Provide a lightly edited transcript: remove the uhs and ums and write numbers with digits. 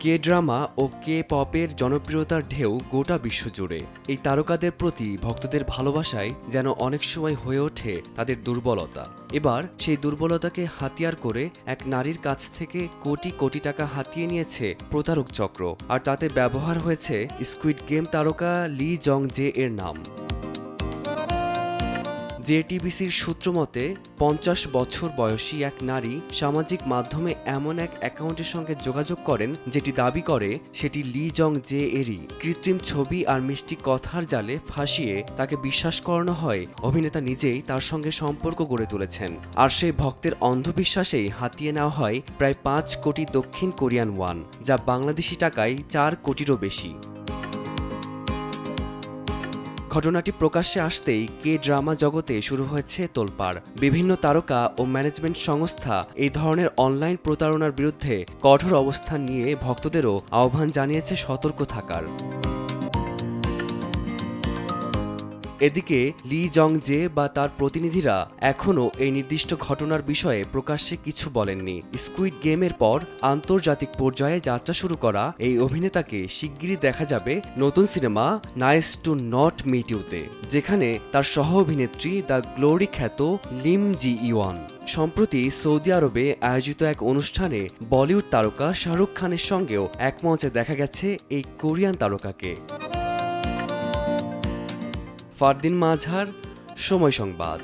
K drama ও কে পপের জনপ্রিয়তার ঢেউ গোটা বিশ্বজুড়ে। এই তারকাদের প্রতি ভক্তদের ভালোবাসায় যেন অনেক সময় হয়ে ওঠে তাদের দুর্বলতা। এবার সেই দুর্বলতাকে হাতিয়ার করে এক নারীর কাছ থেকে কোটি কোটি টাকা হাতিয়ে নিয়েছে প্রতারক চক্র, আর তাতে ব্যবহার হয়েছে স্কুইড গেম তারকা লি জং জে এর নাম। জেটিবিসির সূত্র মতে ৫০ বছর বয়সী এক নারী সামাজিক মাধ্যমে এমন এক অ্যাকাউন্টের সঙ্গে যোগাযোগ করেন যেটি দাবি করে সেটি লি জং জে এরই। কৃত্রিম ছবি আর মিষ্টি কথার জালে ফাঁসিয়ে তাকে বিশ্বাস করানো হয় অভিনেতা নিজেই তার সঙ্গে সম্পর্ক গড়ে তুলেছেন, আর সেই ভক্তের অন্ধবিশ্বাসেই হাতিয়ে নেওয়া হয় প্রায় ৫ কোটি দক্ষিণ কোরিয়ান ওয়ান, যা বাংলাদেশি টাকায় ৪ কোটিরও বেশি। ঘটনাটি প্রকাশ্যে আসতেই কে ড্রামা জগতে শুরু হয়েছে তোলপাড়। বিভিন্ন তারকা ও ম্যানেজমেন্ট সংস্থা এই ধরনের অনলাইন প্রতারণার বিরুদ্ধে কঠোর অবস্থান নিয়ে ভক্তদেরও আহ্বান জানিয়েছে সতর্ক থাকার। এদিকে লি জং জে বা তার প্রতিনিধিরা এখনও এই নির্দিষ্ট ঘটনার বিষয়ে প্রকাশ্যে কিছু বলেননি। স্কুইড গেমের পর আন্তর্জাতিক পর্যায়ে যাত্রা শুরু করা এই অভিনেতাকে শিগগিরই দেখা যাবে নতুন cinema Nice to Not Meet ইউতে, যেখানে তার সহ অভিনেত্রী দ্য গ্লোরি খ্যাত লিম জি ইওয়ান। সম্প্রতি সৌদি আরবে আয়োজিত এক অনুষ্ঠানে বলিউড তারকা শাহরুখ খানের সঙ্গেও এক মঞ্চে দেখা গেছে এই কোরিয়ান তারকাকে। ফারদিন মাঝার, সময় সংবাদ।